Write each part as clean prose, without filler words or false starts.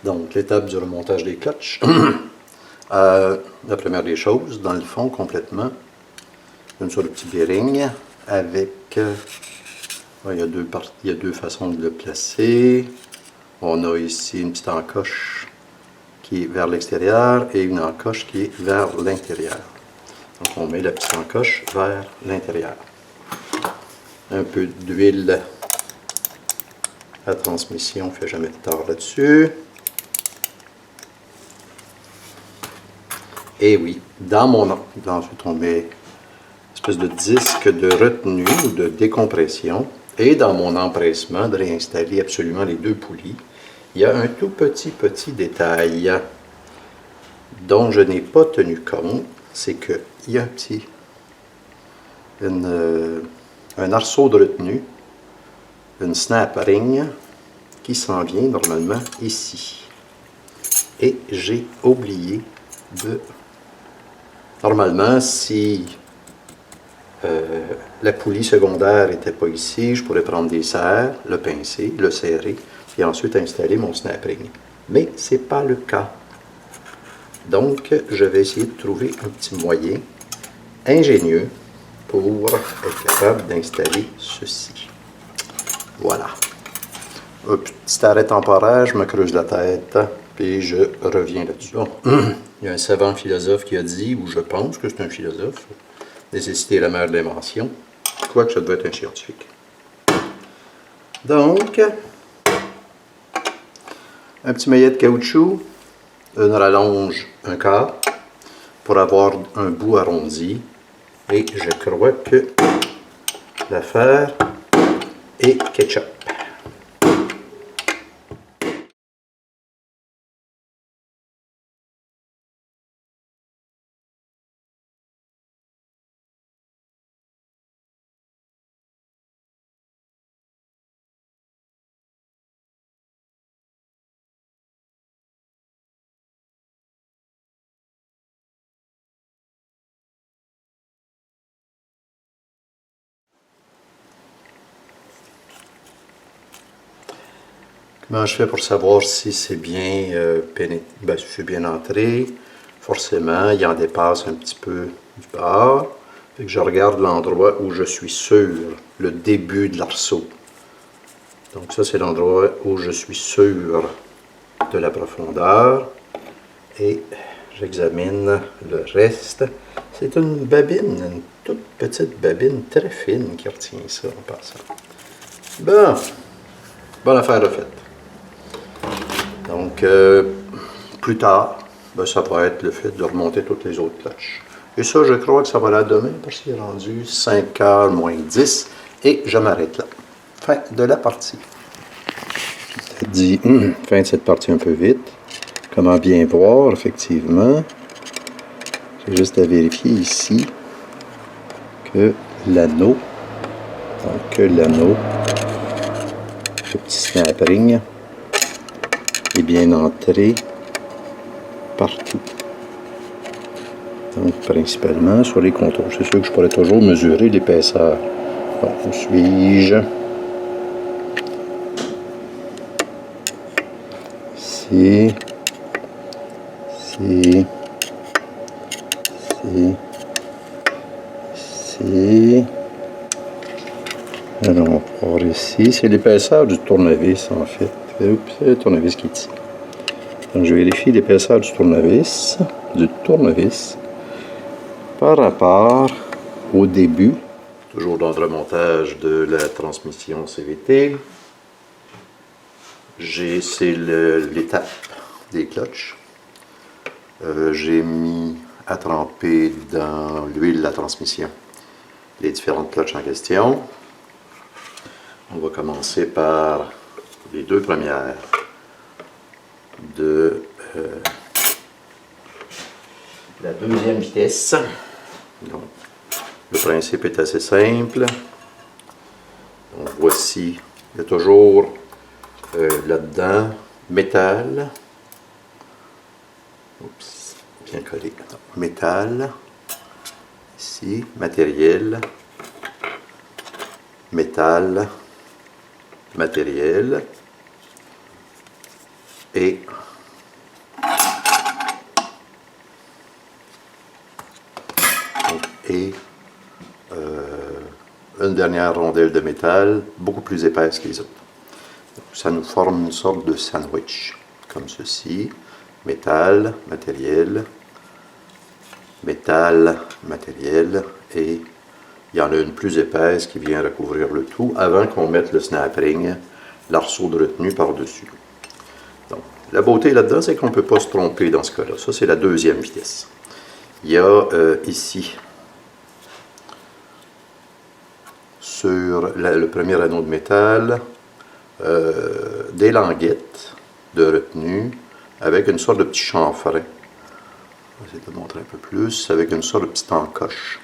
Donc, l'étape du remontage des clutches. La première des choses, dans le fond, complètement, une sorte de petit bearing avec... il y a deux façons de le placer. On a ici une petite encoche qui est vers l'extérieur et une encoche qui est vers l'intérieur. Donc, on met la petite encoche vers l'intérieur. Un peu d'huile à transmission, on ne fait jamais de tort là-dessus. Et oui, ensuite on met une espèce de disque de retenue ou de décompression. Et dans mon empressement de réinstaller absolument les deux poulies, il y a un tout petit détail dont je n'ai pas tenu compte, c'est qu'il y a un arceau de retenue, une snap ring qui s'en vient normalement ici. Et j'ai oublié de... Normalement, si la poulie secondaire n'était pas ici, je pourrais prendre des serres, le pincer, le serrer, et ensuite installer mon snap ring. Mais ce n'est pas le cas. Donc, je vais essayer de trouver un petit moyen ingénieux pour être capable d'installer ceci. Voilà. Un petit arrêt temporaire, je me creuse la tête, puis je reviens là-dessus. Bon. Il y a un savant philosophe qui a dit, ou je pense que c'est un philosophe, nécessité est la mère de l'invention, quoique ça devait être un scientifique. Donc, un petit maillet de caoutchouc, une rallonge, un quart, pour avoir un bout arrondi. Et je crois que l'affaire est ketchup. Comment je fais pour savoir si c'est bien si c'est bien entré? Forcément, il en dépasse un petit peu du bord. Fait que je regarde l'endroit où je suis sûr, le début de l'arceau. Donc ça, c'est l'endroit où je suis sûr de la profondeur. Et j'examine le reste. C'est une babine, une toute petite babine très fine qui retient ça en passant. Bon, bonne affaire refaite. Donc, plus tard, ça va être le fait de remonter toutes les autres clutches. Et ça, je crois que ça va là demain, parce qu'il est rendu 5h moins 10, et je m'arrête là. Fin de la partie. Je te dis, fin de cette partie un peu vite. Comment bien voir, effectivement. J'ai juste à vérifier ici que l'anneau, le petit snap ring, est bien entré partout. Donc, principalement sur les contours. C'est sûr que je pourrais toujours mesurer l'épaisseur. Bon, où suis-je? Ici. Ici. Ici. Alors, on va voir ici. C'est l'épaisseur du tournevis, en fait. Oups, c'est le tournevis qui est ici. Donc, je vérifie l'épaisseur du tournevis par rapport au début, toujours dans le remontage de la transmission CVT. C'est l'étape des clutches. J'ai mis à tremper dans l'huile de la transmission les différentes clutches en question. On va commencer par les deux premières de la deuxième vitesse. Donc, le principe est assez simple. Donc, voici, il y a toujours là-dedans métal. Oups, bien collé. Métal. Ici, matériel. Métal. Matériel. Et une dernière rondelle de métal, beaucoup plus épaisse que les autres. Donc, ça nous forme une sorte de sandwich, comme ceci. Métal, matériel, métal, matériel, et il y en a une plus épaisse qui vient recouvrir le tout avant qu'on mette le snap ring, l'arceau de retenue par-dessus. Donc, la beauté là-dedans, c'est qu'on ne peut pas se tromper dans ce cas-là. Ça, c'est la deuxième vitesse. Il y a ici, sur le premier anneau de métal, des languettes de retenue avec une sorte de petit chanfrein. Je vais essayer de montrer un peu plus, avec une sorte de petite encoche.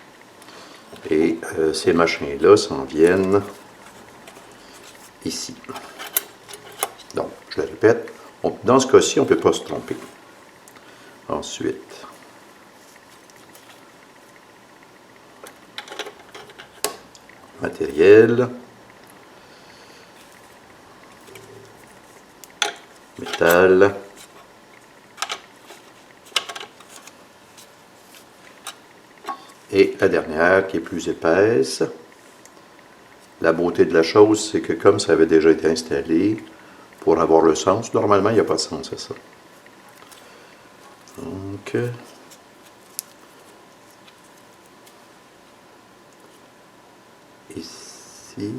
Et ces machins-là s'en viennent ici. Donc, je le répète, dans ce cas-ci, on ne peut pas se tromper. Ensuite, matériel, métal, et la dernière qui est plus épaisse. La beauté de la chose, c'est que comme ça avait déjà été installé, pour avoir le sens, normalement il n'y a pas de sens à ça. Donc, ici,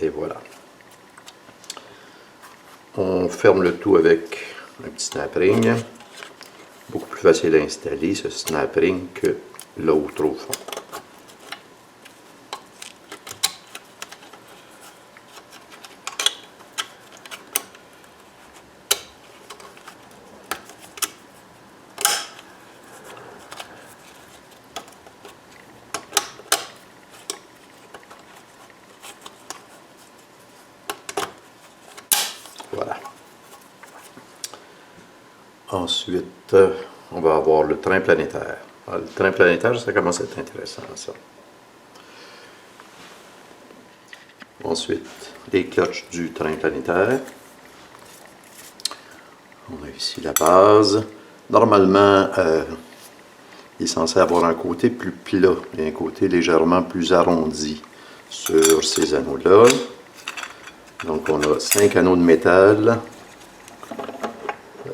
et voilà. On ferme le tout avec un petit snap ring. Beaucoup plus facile à installer ce snap ring que l'autre au fond. Voilà. Ensuite, on va avoir le train planétaire. Alors, le train planétaire, ça commence à être intéressant, ça. Ensuite, les cloches du train planétaire. On a ici la base. Normalement, il est censé avoir un côté plus plat et un côté légèrement plus arrondi sur ces anneaux-là. Donc, on a 5 anneaux de métal.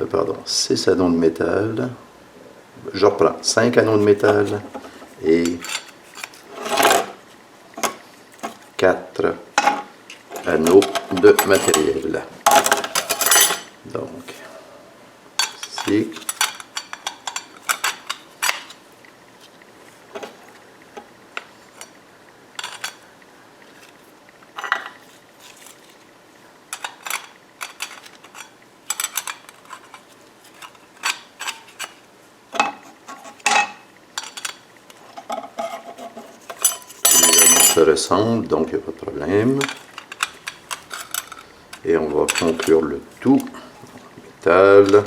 Pardon, 6 anneaux de métal. Je reprends, 5 anneaux de métal et 4 anneaux de matériel. Donc, ici. Se ressemblent, donc il n'y a pas de problème. Et on va conclure le tout. Métal,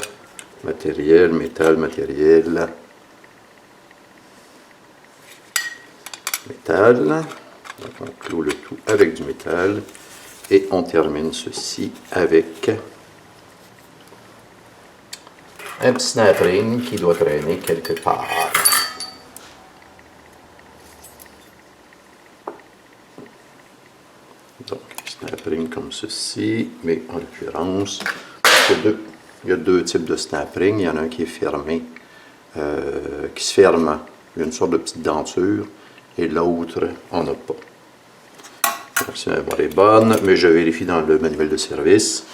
matériel, métal, matériel, métal. Donc on clôt le tout avec du métal. Et on termine ceci avec un petit snap ring qui doit traîner quelque part. Donc, snap ring comme ceci, mais en l'occurrence, il y a deux types de snap ring. Il y en a un qui est fermé, qui se ferme, il y a une sorte de petite denture, et l'autre, on n'a pas. Donc, si la mémoire est bonne, mais je vérifie dans le manuel de service.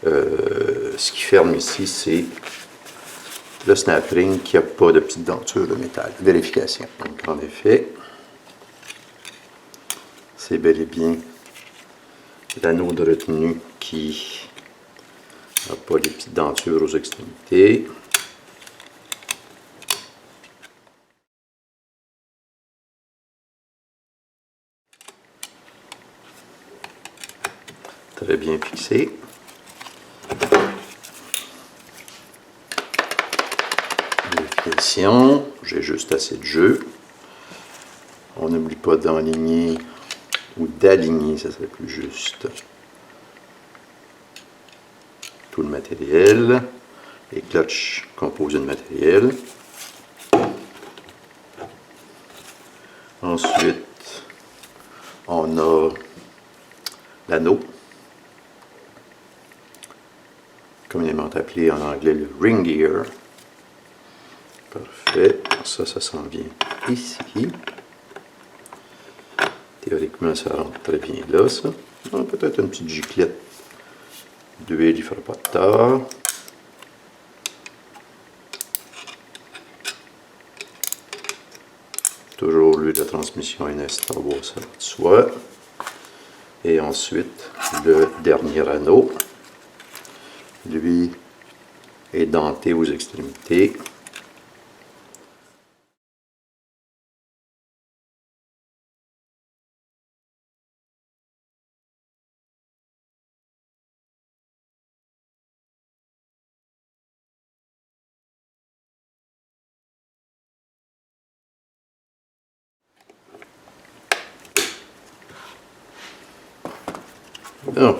Ce qui ferme ici, c'est le snap ring qui n'a pas de petite denture de métal. Vérification. Donc, en effet, c'est bel et bien l'anneau de retenue qui n'a pas les petites dentures aux extrémités. Très bien fixé. Vérification, j'ai juste assez de jeu. On n'oublie pas d'enligner ou d'aligner, ça serait plus juste, tout le matériel. Les clutches composent le matériel. Ensuite, on a l'anneau, communément appelé en anglais le ring gear. Parfait. Ça s'en vient ici. Théoriquement, ça rentre très bien là, ça. Peut-être une petite giclette d'huile, il ne fera pas de tort. Toujours l'huile de transmission Inesta, ça va de soi. Et ensuite, le dernier anneau, lui, est denté aux extrémités. Oh.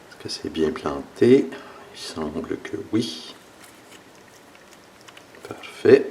Est-ce que c'est bien planté? Il semble que oui. Parfait.